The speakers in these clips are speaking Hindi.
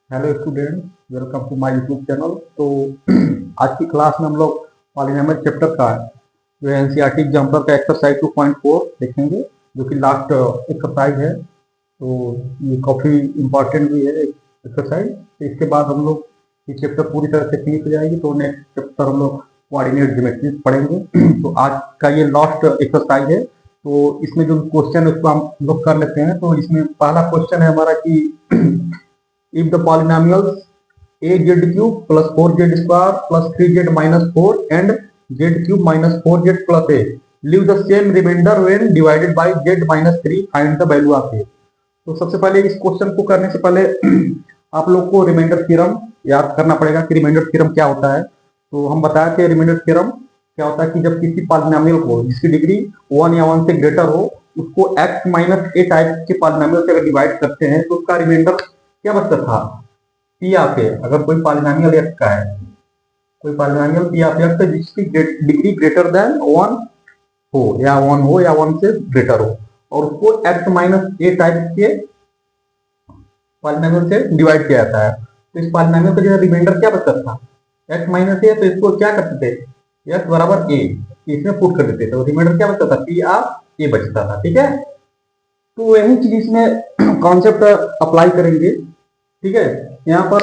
Hello student, welcome to my YouTube channel. तो आज की क्लास में हम लोग पॉलिनोमियल चैप्टर का जो है एनसीईआरटी एग्जाम्पल का एक्सरसाइज 2.4 देखेंगे, जो कि लास्ट एक्सरसाइज है। तो ये काफ़ी इम्पोर्टेंट भी है एक्सरसाइज। तो इसके बाद हम लोग ये चैप्टर पूरी तरह से फिनिश हो जाएगी, तो नेक्स्ट चैप्टर हम लोग कोऑर्डिनेट ज्योमेट्री पढ़ेंगे। तो आज का ये लास्ट एक्सरसाइज है। तो इसमें जो क्वेश्चन है उसको हम लोग कर लेते हैं। तो इसमें पहला क्वेश्चन है हमारा कि if the polynomials a z cube plus 4z square plus 3z minus 4 and z cube minus 4z plus a leave the same remainder when divided by z minus 3, find the value of a। तो सबसे पहले इस क्वेश्चन को करने से पहले आप लोग को रिमाइंडर थ्योरम याद करना पड़ेगा कि रिमाइंडर थ्योरम क्या होता है। तो हम बताया कि रिमाइंडर थ्योरम क्या होता है कि जब किसी पॉलिनोमियल को जिसकी डिग्री 1 या 1 से ग्रेटर हो, उसको x माइनस ए टाइप के पॉलिनोमियल से अगर डिवाइड करते हैं तो उसका रिमाइंडर क्या बचता था, पी ऑफ ए। अगर कोई पॉलिनोमियल एक्स का है, कोई पॉलिनोमियल पी ऑफ एक्स है जिसकी डिग्री ग्रेटर देन 1 हो या 1 से ग्रेटर हो, और उसको एक्स माइनस ए टाइप के पॉलिनोमियल से डिवाइड किया जाता है, तो इस पॉलिनोमियल का जो रिमाइंडर क्या बचता था, एक्स माइनस ए। तो इसको क्या करते थे, एक्स बराबर ए इसमें पुट कर देते थे, तो रिमाइंडर क्या बचता था, पी ऑफ ए बचता था। ठीक है, तो यही चीज इसमें कॉन्सेप्ट अप्लाई करेंगे। ठीक है, यहाँ पर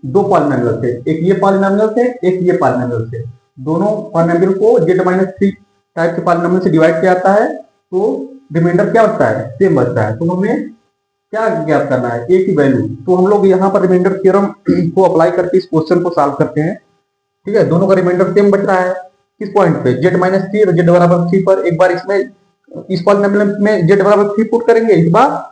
दो पॉलिनोमियल थे, एक ये पॉलिनोमियल थे, एक ये पॉलिनोमियल थे। दोनों पॉलिनोमियल को z-3 टाइप के पॉलिनोमियल से डिवाइड किया जाता है, तो रिमाइंडर क्या बचता है, सेम बचता है। तो हमें क्या ज्ञात करना है, ए की वैल्यू। तो हम लोग यहाँ पर रिमाइंडर थ्योरम को अप्लाई करके इस क्वेश्चन को सॉल्व करते हैं। ठीक है, दोनों का रिमाइंडर सेम बच रहा है। किस पॉइंट पे, z-3 और z बराबर 3 पर। एक बार इसमें इस पॉलिनोमियल में z बराबर 3 पुट करेंगे, इस बार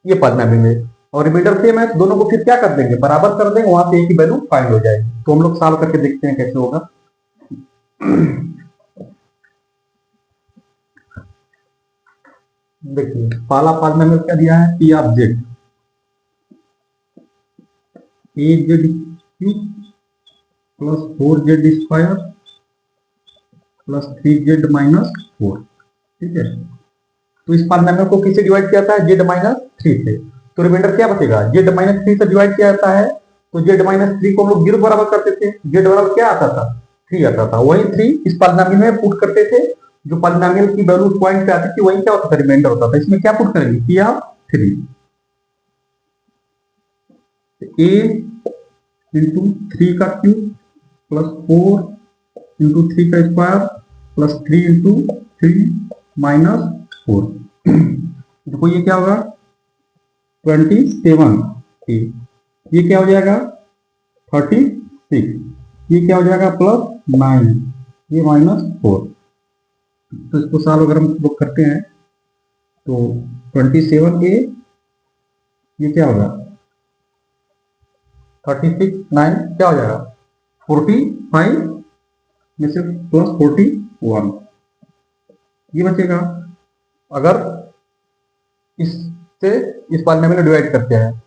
ये पॉलिनोमियल में, और रिमाइंडर सेम है तो दोनों को फिर क्या कर देंगे, बराबर कर देंगे, वहां से एक ही वैल्यू फाइंड हो जाएगी। तो हम लोग सॉल्व करके देखते हैं कैसे होगा। देखिए पहला पॉलिनोमियल क्या दिया है, P of Z, A Z cube plus 4z square plus 3z minus 4। ठीक है, तो इस पॉलिनोमियल को किससे डिवाइड किया जाता है, z-3 से। तो रिमाइंडर क्या बचेगा, z-3 से डिवाइड किया जाता है, तो z-3 को हम लोग 0 बराबर करते थे। z बराबर क्या आता था, 3 आता था। वही 3 इस पॉलिनोमियल में पुट करते थे, जो पॉलिनोमियल की वैल्यू पॉइंट पे आती थी वही क्या होता था, रिमाइंडर होता था। इसमें क्या पुट करेंगे, p ऑफ 3, a इंटू 3 का क्यूब प्लस 4 इंटू 3 का स्क्वायर प्लस 3 इंटू 3 माइनस 4। देखो ये क्या होगा, 27, ये क्या हो जाएगा 36, ये क्या हो जाएगा प्लस 9, ये माइनस 4। तो इसको सॉल्व अगर हम लोग करते हैं तो 27 ए, ये क्या होगा 36, 9 क्या हो जाएगा 45 में से प्लस 41, ये बचेगा। अगर इससे इस पॉलिनोमियल में डिवाइड करते हैं,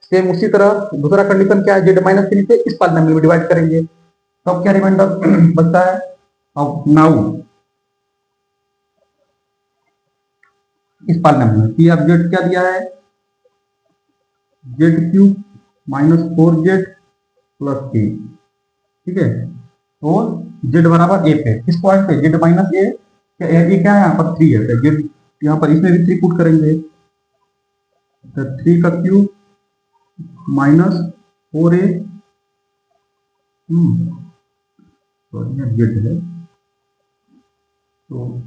सेम उसी तरह दूसरा कंडीशन क्या है, z-3 से इस पॉलिनोमियल में डिवाइड करेंगे, तब तो क्या रिमाइंडर बचता है। अब नाउ इस पॉलिनोमियल में पी ऑफ जेड क्या दिया है, Z cube minus 4z plus a. ठीक है, तो z बराबर ए पे, किस पॉइंट पे, z माइनस ए, ये क्या है यहाँ पर 3 है, जेड यहाँ पर इसमें भी 3 पुट करेंगे, तो 3 का क्यूब माइनस 4a, जेड है, तो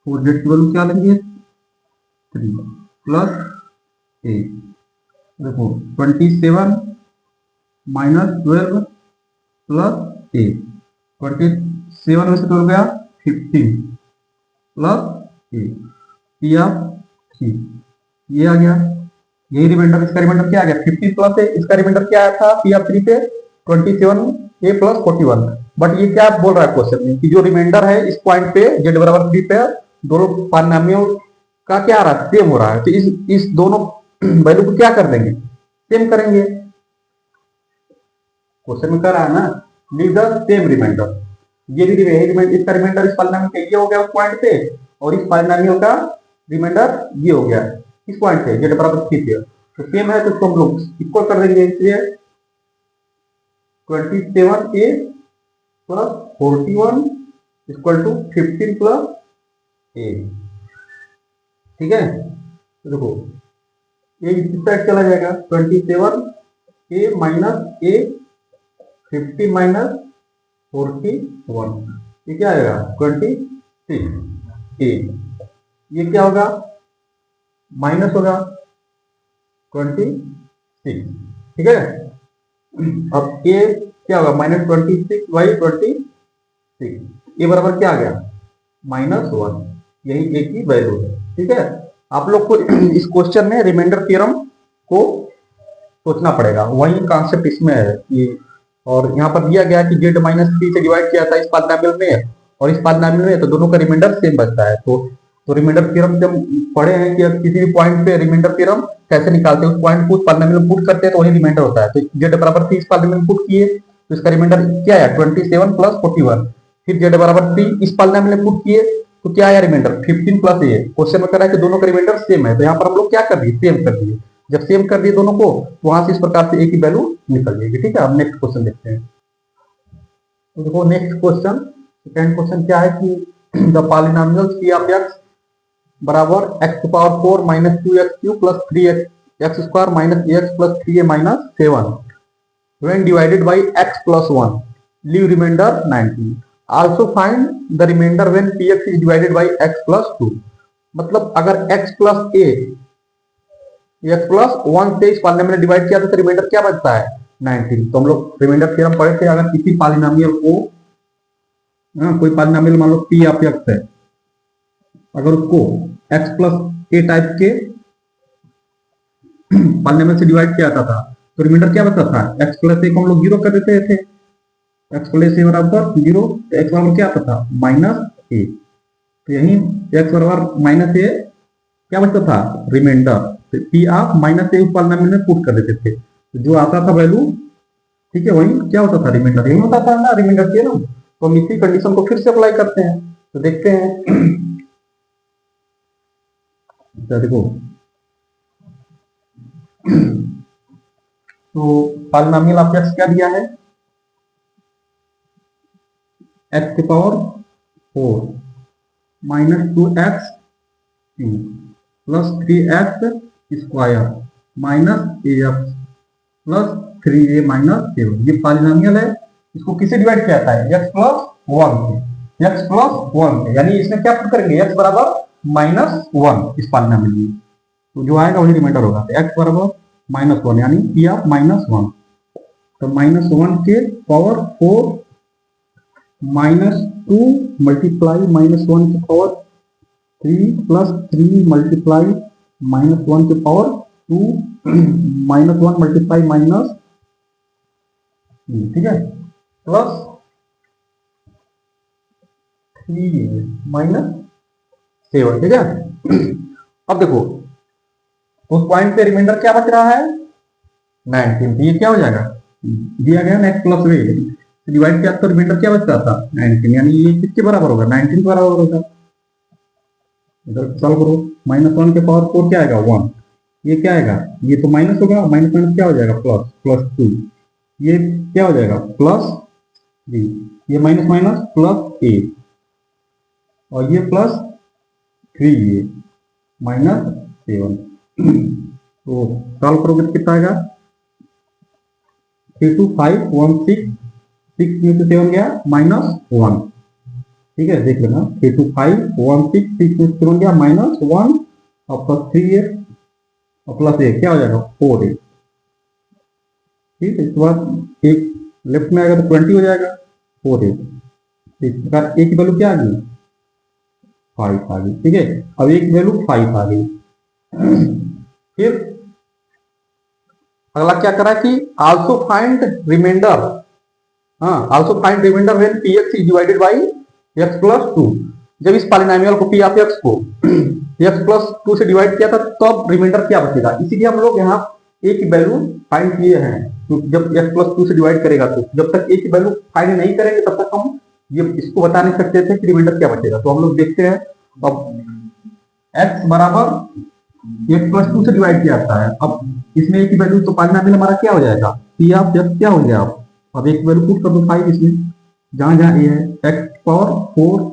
4z की वैल्यू क्या लेंगे 3 प्लस ए। देखो 27 माइनस 12 प्लस ए, 27 में से 12 गया 15 प्लस ए, पी ऑफ 3, ये आ गया। यही रिमाइंडर, इसका रिमाइंडर क्या आ गया 15 प्लस ए, इसका रिमाइंडर क्या आया था पी ऑफ 3 पे 27 ए प्लस 41। बट ये क्या बोल रहा है क्वेश्चन में कि जो रिमाइंडर है इस पॉइंट पे z बराबर 3 पे, दोनों पॉलिनोमियल का क्या आ रहा है, सेम हो रहा है। तो इस दोनों वैल्यू को क्या कर देंगे, सेम करेंगे। क्वेश्चन में कर रहा है ना, लीव द सेम रिमाइंडर, ये भी रिमाइंडर, इसका रिमाइंडर इस पॉलिनोमियल का ये हो गया उस पॉइंट पे, और इस पॉलिनोमियल का रिमाइंडर ये हो गया इस पॉइंट पे, z बराबर 3 पे। तो सेम है तो इसको हम लोग इक्वल कर देंगे, इसलिए 27a plus 41 equal to 15 plus a। ठीक है, तो देखो ये इस साइड चला जाएगा, 27a माइनस a 50 माइनस 41, ये क्या आएगा 26a। ये क्या होगा माइनस होगा 26। ठीक है, अब a क्या होगा माइनस 26 बाई 26, ये बराबर क्या आ गया -1, यही a की वैल्यू है। ठीक है, आप लोग को इस क्वेश्चन में रिमाइंडर थ्योरम को सोचना पड़ेगा, वही कॉन्सेप्ट इसमें है कि, और यहाँ पर दिया गया कि z माइनस 3 से डिवाइड किया था इस पॉलिनोमियल में और इस पॉलिनोमियल में, तो दोनों का रिमाइंडर सेम बचता है। तो रिमाइंडर थ्योरम से हम पढ़े हैं कि किसी भी पॉइंट पे रिमाइंडर थ्योरम कैसे निकालते हैं, उस पॉइंट को उस पॉलिनोमियल में पुट करते हैं तो वही रिमाइंडर होता है। तो z बराबर 3 इस पॉलिनोमियल में पुट किए तो इसका रिमाइंडर क्या आया 27 प्लस 41, फिर z बराबर 3 इस पॉलिनोमियल में पुट किए तो क्या आया रिमाइंडर 15 प्लस a। क्वेश्चन में कह रहा है कि दोनों का रिमाइंडर सेम है, तो यहाँ पर हम लोग क्या कर दिए सेम कर दिए। जब सेम कर दिए दोनों को तो वहां से इस प्रकार से a की वैल्यू निकल जाएगी। ठीक है, अब नेक्स्ट क्वेश्चन देखते हैं। तो देखो नेक्स्ट क्वेश्चन, सेकंड क्वेश्चन क्या है कि the polynomial p of x बराबर x to power 4 minus 2x cube plus 3x square minus ax plus 3a minus 7 when divided by x plus 1 leave remainder 19, also find the remainder when px is divided by x plus 2। मतलब अगर x plus a x plus 1 से इस पॉलिनोमियल में डिवाइड किया तो रिमाइंडर क्या बचता है 19। तो हम लोग रिमाइंडर थ्योरम पढ़े थे, अगर किसी पॉलिनोमियल को कोई पॉलिनोमियल मान लो p ऑफ x है, अगर उसको x प्लस a टाइप के पॉलिनोमियल से डिवाइड किया जाता था तो रिमाइंडर क्या बचता था x प्लस a को हम लोग 0 कर देते थे, x प्लस a बराबर 0, तो x बराबर क्या आता था -a। तो यही x बराबर -a क्या बचता था रिमाइंडर, p ऑफ -a उस पॉलिनोमियल में पुट कर देते थे, तो जो आता था वैल्यू, ठीक है, वही क्या होता था रिमाइंडर, यही होता था ना रिमाइंडर थ्योरम। तो हम इसी कंडीशन को फिर से अप्लाई करते हैं, तो देखते हैं। देखो तो पॉलिनोमियल ऑफ x क्या दिया है x की power 4 minus 2x plus 3x square minus ax plus 3a minus 7, ये पॉलिनोमियल है। इसको किसे डिवाइड किया जाता है x प्लस 1 से, x प्लस 1 से, यानी इसमें क्या पुट करेंगे x बराबर -1 इस पॉलिनोमियल में, तो जो आएगा वही रिमाइंडर होगा। तो x बराबर -1 यानी p ऑफ -1, तो -1 के पावर 4 -2 मल्टीप्लाई -1 के पावर 3 प्लस 3 मल्टीप्लाई -1 के पावर 2 -1 मल्टीप्लाई माइनस, ठीक है, प्लस 3 माइनस 7। ठीक है, अब देखो उस पॉइंट पे रिमाइंडर क्या बच रहा है 19, तो ये क्या हो जाएगा दिया गया ना x प्लस वे डिवाइड किया तो रिमाइंडर क्या बचता था 19, यानी ये किसके बराबर होगा 19 के बराबर होगा। इधर सॉल्व करो, -1 के पावर 4 क्या आएगा 1, ये क्या आएगा ये तो माइनस होगा, माइनस माइनस क्या हो जाएगा प्लस, प्लस 2, ये क्या हो जाएगा प्लस 3, ये माइनस माइनस प्लस 8 और ये प्लस 3 ये -7। तो सॉल्व करोगे तो कितना आएगा 3 2 5 1 6 6 में से 7 गया -1। ठीक है, देख लेना 3 2 5 1 6 6 में से 7 गया -1 और प्लस 3 और प्लस 1 क्या हो जाएगा 4। ठीक है, इसके बाद एक लेफ्ट में आएगा तो 20 हो जाएगा 4। इस प्रकार ए की वैल्यू क्या आ गई 5 आ गई। ठीक है, अब ए की वैल्यू 5 आ गई। फिर अगला क्या करा कि also find reminder, also find reminder when px is divided by x plus 2। जब इस पॉलिनोमियल को p ऑफ x को x प्लस 2 से डिवाइड किया था तब रिमाइंडर क्या बचेगा, इसीलिए हम लोग यहाँ a की वैल्यू फाइंड किए हैं। तो जब x प्लस 2 से डिवाइड करेगा तो जब तक a की वैल्यू फाइंड नहीं करेंगे तब तक हम ये इसको बता नहीं सकते थे कि रिमाइंडर क्या बचेगा। तो हम लोग देखते हैं, अब x बराबर एक्स प्लस टू से डिवाइड किया जाता है। अब इसमें एक की वैल्यू तो पॉलिनोमियल हमारा क्या हो जाएगा, पी ऑफ एक्स क्या हो गया। अब एक वैल्यू पुट कर दो 5 इसमें, जहां जहां ए है, x power 4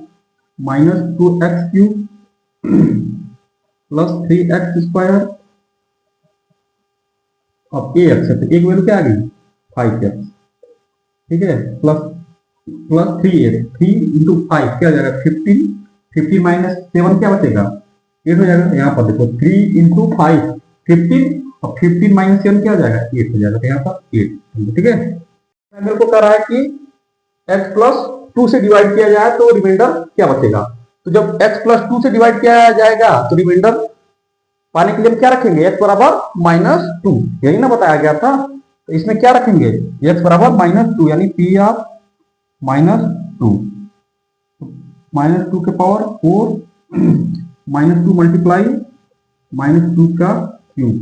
minus 2x³ plus 3x²। अब ए एक्स है तो एक वैल्यू क्या आ गई 5x, ठीक है, प्लस प्लस 3x, 3 × 5 क्या हो जाएगा 15, 15 माइनस 7 क्या बचेगा 8 हो जाएगा। यहाँ पर देखो 3 × 5 15, और 15 माइनस 7 क्या हो जाएगा 8 हो जाएगा, तो यहाँ पर 8, ठीक है। मेरे को कह रहा है कि x प्लस 2 से डिवाइड किया जाए तो रिमाइंडर क्या बचेगा। तो जब x प्लस 2 से डिवाइड किया जाएगा तो रिमाइंडर पाने के लिए हम क्या रखेंगे, x बराबर -2, यही ना बताया गया था। तो इसमें क्या रखेंगे, x बराबर -2, यानी p ऑफ -2, -2 के पावर 4 -2 मल्टीप्लाई -2 का क्यूब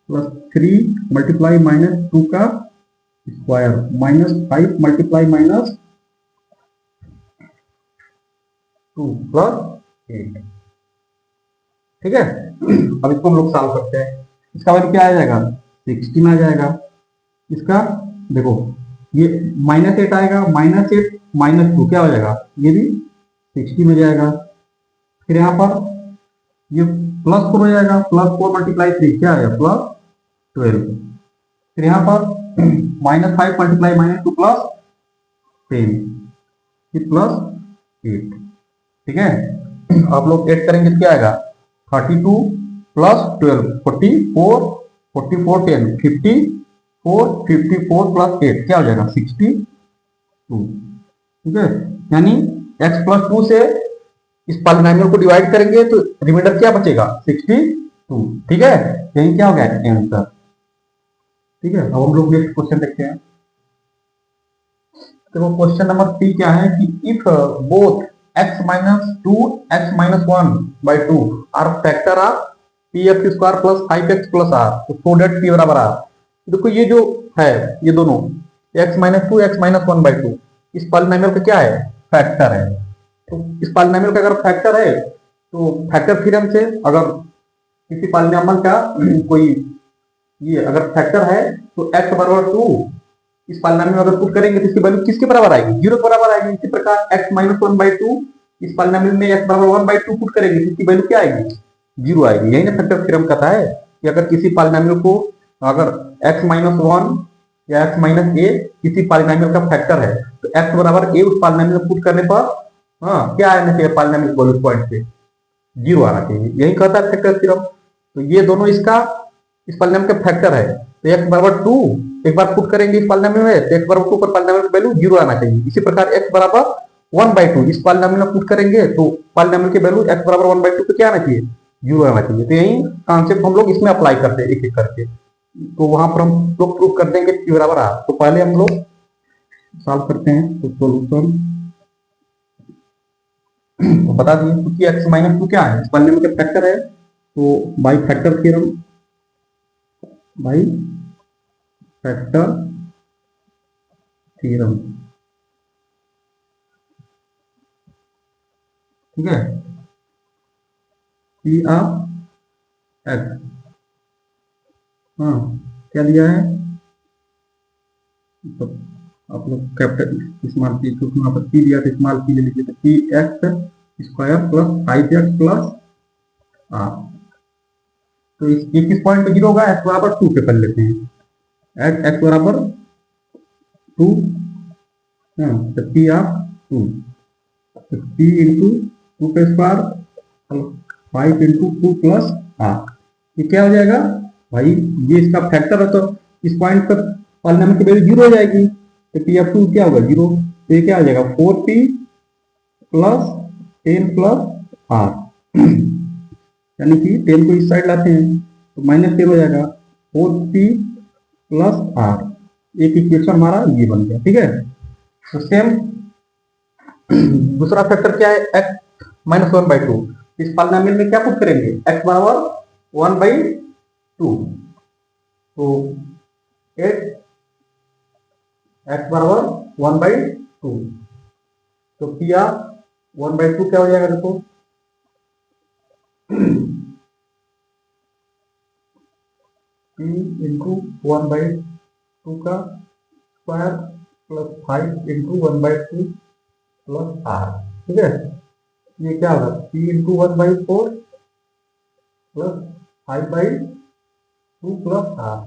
प्लस 3 मल्टीप्लाई -2 का स्क्वायर -5 मल्टीप्लाई -2 प्लस 8, ठीक है। अब इसको हम लोग सॉल्व करते हैं। इसका वैल्यू क्या आ जाएगा 16 आ जाएगा। इसका देखो ये -8 आएगा, -8 -2 क्या हो जाएगा, ये भी 16 हो जाएगा। फिर यहाँ पर ये +4 हो जाएगा, +4 मल्टीप्लाई 3 क्या आएगा +12। फिर यहाँ पर -5 मल्टीप्लाई -2 +10, फिर +8, ठीक है। आप लोग ऐड करेंगे तो क्या आएगा 32 + 12 44, 44 10 54, 54 + 8 क्या हो जाएगा 62, ठीक है। यानी x + 2 से इस पॉलिनोमियल को डिवाइड करेंगे तो रिमाइंडर क्या बचेगा 62, ठीक है। यही क्या हो गया आंसर, ठीक है। अब हम लोग नेक्स्ट क्वेश्चन देखते हैं। तो क्वेश्चन नंबर 3 क्या है कि if both x - 2 x - 1/2 are factor of px² + 5x + r, तो सो दैट p बराबर r। देखो ये जो है ये दोनों x - 2 x - 1/2 इस पॉलिनोमियल का क्या है फैक्टर है। तो इस पॉलिनोमियल का अगर फैक्टर है तो फैक्टर थ्योरम से अगर किसी पॉलिनोमियल का कोई ये अगर फैक्टर है तो x बराबर 2 इस पॉलिनोमियल में अगर पुट करेंगे तो इसकी वैल्यू किसके बराबर आएगी 0 के बराबर आएगी। इसी प्रकार x - 1/2 इस पॉलिनोमियल में x बराबर 1/2 पुट करेंगे तो इसकी वैल्यू क्या आएगी 0 आएगी। यही ना फैक्टर थ्योरम कहता है कि अगर किसी पॉलिनोमियल को अगर x - 1 या x - a किसी पॉलिनोमियल का फैक्टर है तो x बराबर a उस पॉलिनोमियल में पुट करने पर हाँ क्या आना चाहिए पॉलिनोमियल वैल्यू पॉइंट पे 0 आना चाहिए। यही कहता है फैक्टर थ्योरम। तो ये दोनों इसका इस पॉलिनोमियल का फैक्टर है तो x बराबर 2 एक बार पुट करेंगे इस पॉलिनोमियल में तो x बराबर 2 पर पॉलिनोमियल की वैल्यू 0 आना चाहिए। इसी प्रकार x बराबर 1/2 इस पॉलिनोमियल में पुट करेंगे तो पॉलिनोमियल की वैल्यू x बराबर 1/2 पे क्या आना चाहिए 0 आना चाहिए। तो यही कॉन्सेप्ट हम लोग इसमें अप्लाई करते हैं एक एक करके, तो वहां पर हम लोग प्रूव कर देंगे p बराबर r। तो पहले हम लोग सॉल्व करते हैं तो सोल्यूशन तो बता दिए क्योंकि x - 2 क्या है इस पॉलिनोमियल का फैक्टर है तो by factor theorem, by factor theorem, ठीक है। पी ऑफ एक्स हाँ क्या दिया है तो आप लोग कैपिटल इस्तेमाल की क्योंकि वहां पर पी दिया तो इस्तेमाल की ले लीजिए तो पी x² + 5x + r। तो ये किस पॉइंट पे 0 होगा x बराबर 2 पे कर लेते हैं x बराबर 2 हाँ तो पी ऑफ 2 तो p × 2 का स्क्वायर 5 × 2 + r, ये क्या हो जाएगा भाई ये इसका फैक्टर है तो इस पॉइंट पर पॉलिनोमियल की वैल्यू 0 हो जाएगी तो पी ऑफ 2 क्या होगा 0। तो ये क्या हो जाएगा 4p + 10 + r यानी कि 10 को इस साइड लाते हैं तो -10 हो जाएगा 4p + r। एक इक्वेशन हमारा ये बन गया, ठीक है। तो सेम दूसरा फैक्टर क्या है x - 1/2 इस पॉलिनोमियल में क्या पुट करेंगे x बराबर 1/2 तो x बराबर 1/2 तो पी ऑफ 1/2 क्या हो जाएगा देखो p इंटू 1/2 का square plus 5 into 1/2 plus R. ठीक है, ये क्या होगा, p into 1/4 plus 5/2 plus R.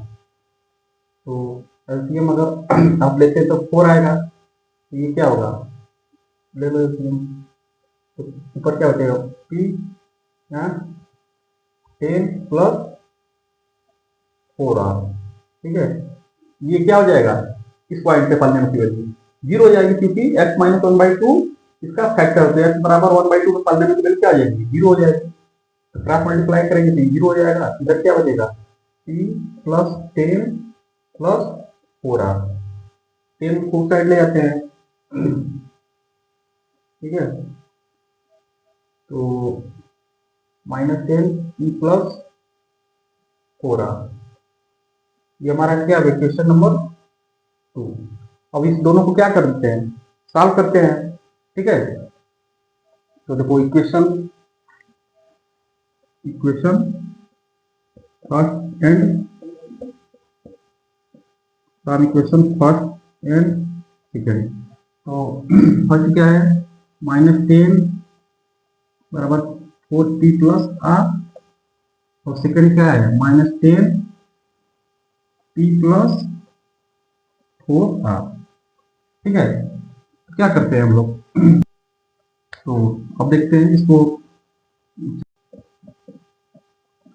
तो एलसीएम अगर आप लेते हैं तो 4 आएगा, तो ये क्या होगा, ले लो एलसीएम। तो ऊपर क्या बचेगा, p 10 प्लस 4r। ठीक है, ये क्या हो जाएगा, इस पॉइंट पे पॉलिनोमियल की वैल्यू 0 हो जाएगी, क्योंकि x माइनस 1/2 इसका फैक्टर, तो x बराबर 1/2 में पॉलिनोमियल की वैल्यू क्या आ जाएगी, 0 हो जाएगी। तो क्रॉस मल्टीप्लाई करेंगे तो 0 हो जाएगा। इधर क्या बचेगा, p प्लस 10 प्लस 4r। 10 को साइड ले जाते हैं। ठीक है, तो -10 p प्लस 4r, ये हमारा क्या है, इक्वेशन नंबर 2। अब इस दोनों को क्या करते हैं, सॉल्व करते हैं। ठीक है, तो देखो equation first and first and second. तो फर्स्ट क्या है, -10 बराबर 4t प्लस आर, और सेकेंड क्या है, -10 t प्लस 4r। ठीक है, तो क्या करते हैं हम लोग, तो अब देखते हैं इसको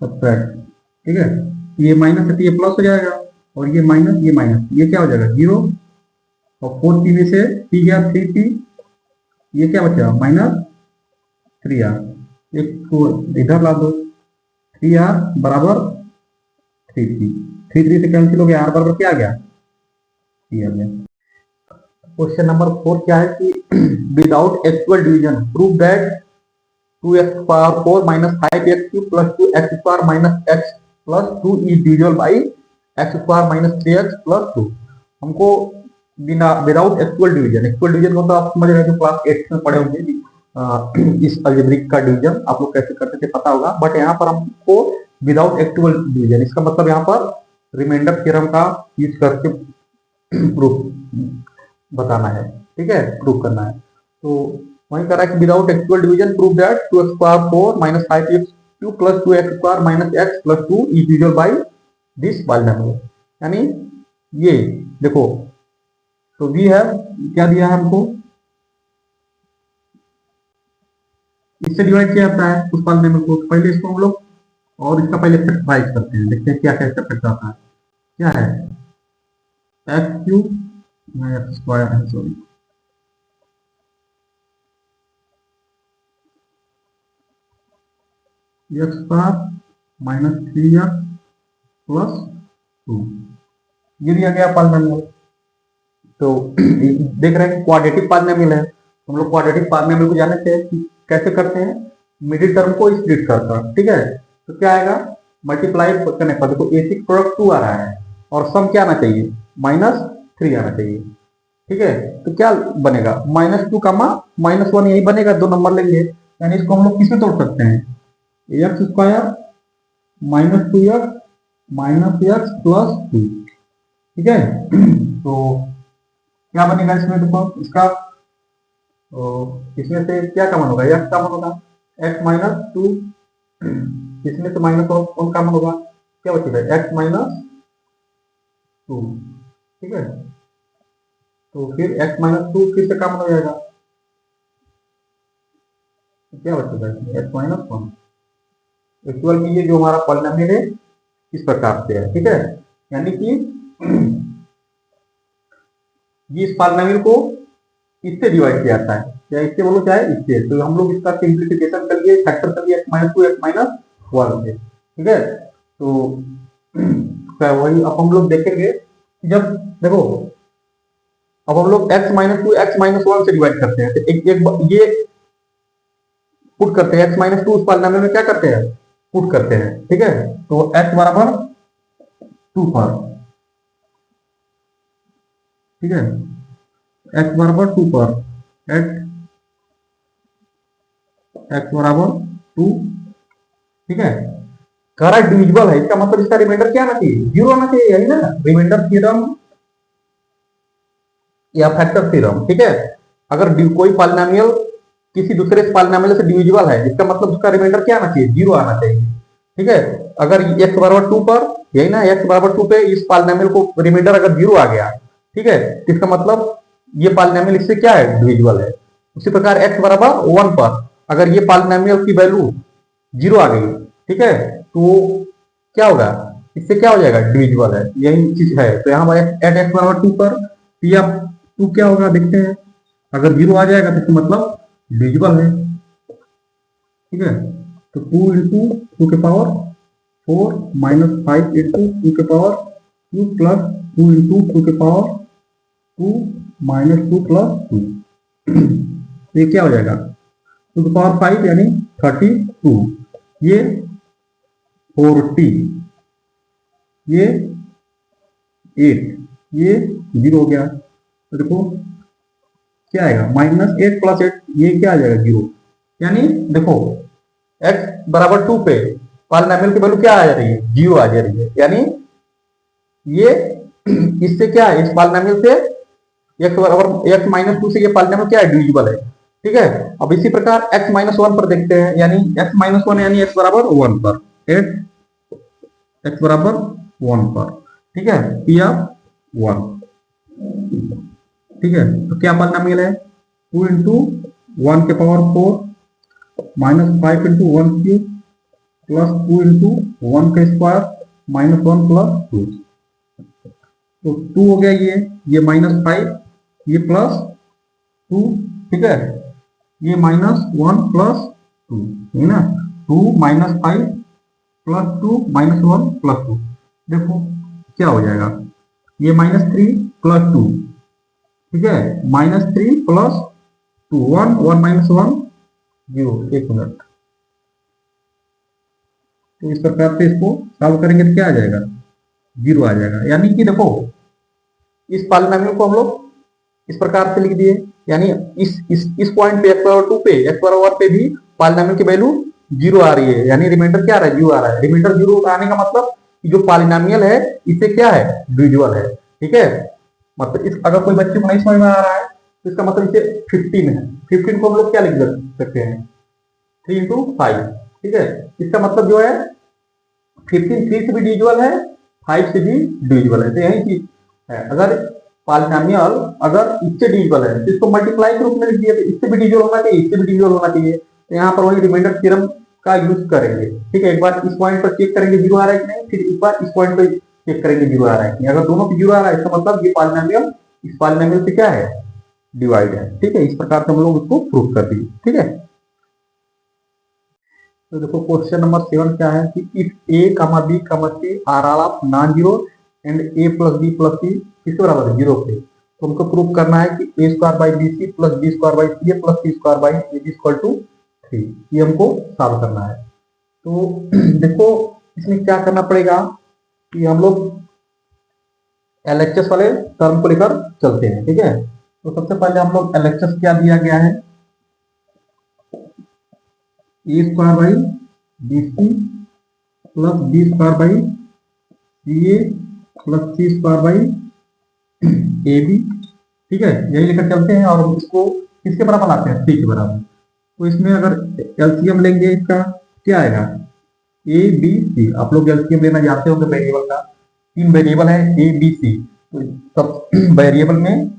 सब्ट्रैक्ट। ठीक है, ये माइनस है तो ये प्लस हो जाएगा, और ये माइनस, ये क्या हो जाएगा 0, और 4t में से t गया 3t, ये क्या बचा -3r। एक को इधर ला दो, 3r बराबर 3t, 3 से कैंसिल हो गया, r बराबर क्या आ गया, t आ गया। क्वेश्चन नंबर 4 क्या है कि without actual division prove that 2x power 4 minus 5x cube plus 2x square minus x plus 2 is divisible by x square minus 3x plus 2। हमको बिना विदाउट एक्चुअल डिवीजन को तो आप समझ रहे हैं, जो क्लास 8 में पढ़े होंगे इस अलजेब्रिक का डिवीजन आप लोग कैसे करते थे पता होगा, बट यहाँ पर हमको विदाउट एक्चुअल डिवीजन, इसका मतलब यहाँ पर रिमाइंडर थ्योरम का यूज करके प्रूफ बताना है। ठीक है, प्रूफ करना है। तो वहीं करा कि without actual division prove that 2x power 4 minus 5x cube plus 2x square minus x plus 2 is divisible by this polynomial. यानी ये देखो, तो वी है क्या दिया है हमको, इससे डिवाइड किया जाता है उस पॉलिनोमियल को। पहले इसको हम लोग और इसका पहले फैक्टराइज करते हैं, देखते हैं क्या क्या इसका फैक्टर आता है। क्या है, x क्यूब x स्क्वायर है, sorry, x square minus 3x plus 2, ये दिया गया पॉलिनोमियल। तो देख रहे हैं क्वाड्रेटिक पॉलिनोमियल है, हम लोग क्वाड्रेटिक पॉलिनोमियल को जानते हैं कि कैसे करते हैं, मिडिल टर्म को स्प्लिट करकर। ठीक है, तो क्या आएगा, मल्टीप्लाई करने पर देखो a6 प्रोडक्ट 2 आ रहा है, और सम क्या आना चाहिए, -3 आना चाहिए। ठीक है, तो क्या बनेगा, -2 का -1 यही बनेगा, 2 नंबर लेंगे, यानी इसको हम लोग किसमें तोड़ सकते हैं, x square -2x minus x plus 2। ठीक है, तो क्या बनेगा इसमें, देखो इसका, तो इसमें से क्या कॉमन होगा, एक्स कॉमन होगा, एक्स माइनस 2, इसमें से -1 कॉमन होगा, क्या बचेगा एक्स माइनस 2। ठीक है, तो फिर x माइनस 2 फिर से कॉमन हो जाएगा, तो क्या बचेगा इसमें x माइनस 1। इक्वल में ये जो हमारा पॉलिनोमियल है इस प्रकार से है। ठीक है, यानी कि ये इस पॉलिनोमियल को इससे डिवाइड किया जाता है, या इससे बोलो चाहे इससे, तो हम लोग इसका सिंप्लीफिकेशन कर लिए, फैक्टर कर लिए x माइनस 2 x माइनस 1 से। ठीक है, तो वही अब हम लोग देखेंगे, जब देखो अब हम लोग x माइनस 2 x माइनस 1 से डिवाइड करते हैं, तो एक ये पुट करते हैं, x माइनस 2 उस पॉलिनोमियल में क्या करते हैं, पुट करते हैं। ठीक है, तो x बराबर 2 पर, ठीक है, x बराबर 2 पर, x बराबर 2। ठीक है, कह रहा है डिविजिबल है, इसका मतलब इसका रिमाइंडर क्या आना चाहिए, जीरो आना चाहिए, यही ना रिमाइंडर थ्योरम या फैक्टर थ्योरम। ठीक है, अगर कोई पॉलिनोमियल किसी दूसरे पॉलिनोमियल से डिविजिबल है, इसका मतलब उसका रिमाइंडर क्या आना चाहिए, जीरो आना चाहिए। ठीक है, अगर x बराबर 2 पर, यही ना x बराबर 2 पे इस पॉलिनोमियल को रिमाइंडर अगर जीरो आ गया, ठीक है, तो इसका मतलब ये पॉलिनोमियल इससे क्या है, डिविजिबल है। उसी प्रकार x बराबर 1 पर अगर ये पॉलिनोमियल की वैल्यू जीरो आ गई, ठीक है, तो क्या होगा, इससे क्या हो जाएगा, डिविजिबल है, यही चीज है। तो यहाँ एट एक्स बराबर 2 पर p ऑफ 2 क्या होगा देखते हैं, अगर जीरो आ जाएगा तो इसका मतलब डिविजिबल है। ठीक है, तो 2 इंटू 2 के पावर 4 माइनस 5 इंटू 2 के पावर 2 प्लस 2 इंटू 2 के पावर 2 माइनस 2 प्लस 2। ये क्या हो जाएगा, 2 के पावर 5 यानी 32, ये 40, ये 8, ये 0 हो गया। तो देखो क्या आएगा, -8 + 8, ये क्या आ जाएगा, 0। यानी देखो x बराबर 2 पे पॉलिनोमियल की वैल्यू क्या आ जा रही है, 0 आ जा रही है। यानी ये इससे क्या है, इस पॉलिनोमियल से x बराबर x - 2 से ये पॉलिनोमियल क्या है, डिविजिबल है। ठीक है, अब इसी प्रकार x - 1 पर देखते हैं, यानी x - 1 यानी x बराबर 1 पर, 8 x बराबर 1 पर। ठीक है, p ऑफ 1। ठीक है, तो क्या पॉलिनोमियल है, 2 इंटू 1 के power 4 minus 5 into 1 cube plus 2 into 1 का स्क्वायर माइनस 1 प्लस 2। तो 2 हो गया, ये -5, ये प्लस 2। ठीक है, ये -1 प्लस 2 है ना, 2 - 5 प्लस 2 -1 प्लस 2। देखो क्या हो जाएगा, ये -3 प्लस 2, ठीक है, -3 प्लस 2, 1 1 -1 0। एक मिनट, तो इस प्रकार से इसको सॉल्व करेंगे तो क्या आ जाएगा, 0 आ जाएगा। यानी कि देखो इस पॉलिनोमियल को हम लोग इस प्रकार से लिख दिए, यानी इस पॉइंट पे x बराबर 2 पे x बराबर 1 पे भी पॉलिनोमियल की वैल्यू 0 आ रही है, यानी रिमाइंडर क्या आ रहा है, 0 आ रहा है। रिमाइंडर 0 आने का मतलब कि जो पॉलिनोमियल है इससे क्या है, डिविजिबल है। ठीक है, मतलब इस अगर कोई बच्चे को नहीं समझ में आ रहा है तो इसका मतलब इसे 15 है, 15 को हम लोग क्या लिख सकते हैं, 3 इंटू 5। ठीक है, इसका मतलब जो है 15 3 से भी डिविजिबल है, 5 से भी डिविजिबल है। तो यही चीज है, अगर पॉलिनोमियल अगर इससे डिविजिबल है तो इसको मल्टीप्लाई के रूप में लिख दिया, तो इससे भी डिविजिबल होना चाहिए, इससे भी डिविजिबल होना चाहिए। तो यहाँ पर वही रिमाइंडर थ्योरम का यूज करेंगे। ठीक है, एक बार इस पॉइंट पर चेक करेंगे 0 आ रहा है कि नहीं, फिर एक बार इस पॉइंट पर चेक करेंगे 0 आ रहा है कि नहीं। अगर दोनों पे 0 आ रहा है इसका मतलब ये पॉलिनोमियल इस पॉलिनोमियल से क्या है, डिवाइड है। ठीक है, इस प्रकार से हम लोग उसको प्रूव कर दिए। ठीक है, तो देखो क्वेश्चन नंबर 7 क्या है कि if a, b, c are all of non zero and a + b + c किसके बराबर है, 0 पे, तो हमको प्रूव करना है कि a² / bc + b² / ca + c² / ab = 3। ये हमको सॉल्व करना है। तो देखो इसमें क्या करना पड़ेगा कि हम लोग LHS वाले टर्म को लेकर चलते हैं। ठीक है, तो सबसे पहले हम लोग LHS क्या दिया गया है, a² / bc plus b² / ca plus c² / ab। ठीक है, यही लेकर चलते हैं और इसको किसके बराबर लाते हैं, c के बराबर। तो इसमें अगर एलसीएम लेंगे इसका क्या आएगा, ए बी सी। आप लोग एलसीएम लेना जानते होंगे वेरिएबल का, 3 वेरिएबल है ए बी सी। तो सब वेरिएबल में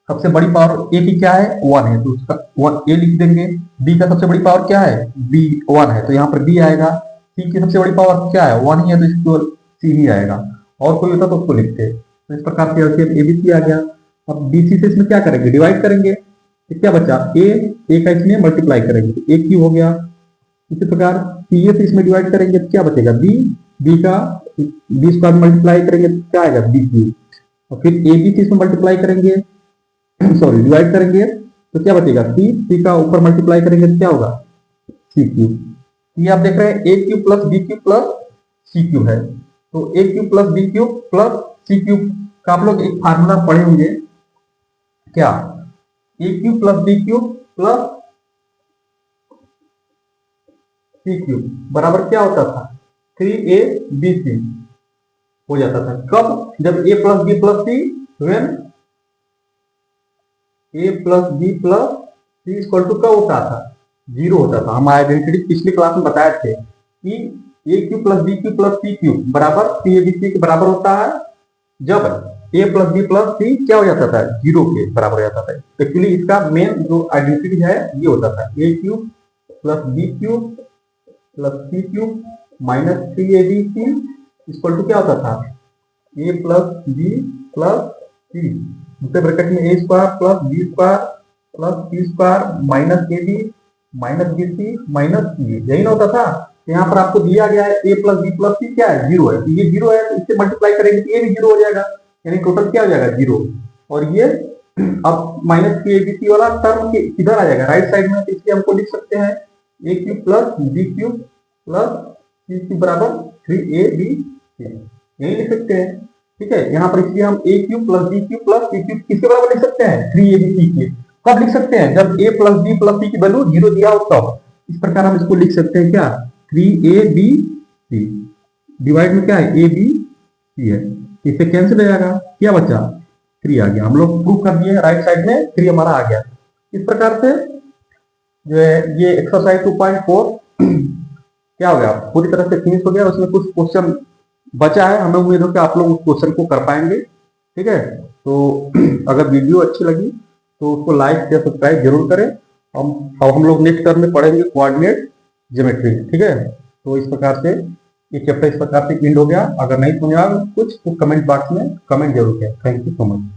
सबसे बड़ी पावर ए की क्या है, 1 है, तो उसका 1 ए लिख देंगे। बी का सबसे बड़ी पावर क्या है, बी 1 है, तो यहाँ पर बी आएगा। सी की सबसे बड़ी पावर क्या है, 1 ही है, तो इसको सी ही आएगा। और कोई होता तो उसको लिखते। तो इस प्रकार से एलसीएम एबीसी आ गया। अब बीसी से इसमें क्या करेंगे, डिवाइड करेंगे, तो क्या बचा, ए का इसमें मल्टीप्लाई करेंगे तो ए क्यू हो गया। इसी प्रकार सी ए से इसमें डिवाइड करेंगे तो क्या बचेगा, बी, बी का b² मल्टीप्लाई करेंगे तो क्या आएगा, बी क्यू। और फिर ए बी से इसमें मल्टीप्लाई करेंगे सॉरी डिवाइड करेंगे तो क्या बचेगा, सी, सी का ऊपर मल्टीप्लाई करेंगे तो क्या होगा, सी क्यू। ये आप देख रहे हैं a q plus b q plus c q है। तो a q plus b q plus c q का आप लोग एक फार्मूला पढ़े होंगे, क्या, a q plus b q plus c q बराबर क्या होता था, 3abc हो जाता था। कब? जब a plus B plus c, when a plus B plus c equal to कब होता था? 0 होता था। हम आइडेंटिटी पिछली क्लास में बताए थे कि a q plus b q plus c q बराबर सी ए बी सी के बराबर होता है जब ए प्लस बी प्लस सी क्या हो जाता था? 0 के बराबर हो जाता था। एक्चुअली इसका मेन जो आइडेंटिटी है ये होता था A cube plus B cube plus C cube minus 3abc equal to क्या होता था? A plus B plus C, दूसरे ब्रैकेट में A square plus B square plus C square minus A B minus B C minus C. यही ना होता था? यहाँ पर आपको दिया गया है ए प्लस बी प्लस सी क्या है? 0 है। तो ये 0 है तो इससे मल्टीप्लाई करेंगे तो ये भी 0 हो जाएगा, यानी टोटल क्या हो जाएगा? 0। और ये अब माइनस 3abc वाला टर्म किधर आ जाएगा? राइट साइड में। तो इसलिए हमको लिख सकते हैं A cube plus B cube plus C cube बराबर 3abc, यही लिख सकते हैं। ठीक है, यहाँ पर इसलिए हम A cube plus B cube plus C cube किसके बराबर लिख सकते हैं? 3abc के। कब लिख सकते हैं? जब a प्लस बी प्लस सी की वैल्यू 0 दिया हो तब। इस प्रकार हम इसको लिख सकते हैं क्या? 3abc डिवाइड में क्या है? abc है, इससे कैंसिल हो जाएगा, क्या बचा? 3 आ गया। हम लोग प्रूव कर दिए राइट साइड में 3 हमारा आ गया। इस प्रकार से जो है ये एक्सरसाइज 2.4 क्या हो गया? पूरी तरह से फिनिश हो गया। उसमें कुछ क्वेश्चन बचा है, हमें उम्मीद है कि आप लोग उस क्वेश्चन को कर पाएंगे। ठीक है, तो अगर वीडियो अच्छी लगी तो उसको लाइक या सब्सक्राइब जरूर करें। हम लोग नेक्स्ट टर्म में पढ़ेंगे कोऑर्डिनेट ज्योमेट्री। ठीक है, तो इस प्रकार से ये चैप्टर इस प्रकार से एंड हो गया। अगर नहीं समझ आ कुछ तो कमेंट बॉक्स में कमेंट जरूर करें। Thank you so much.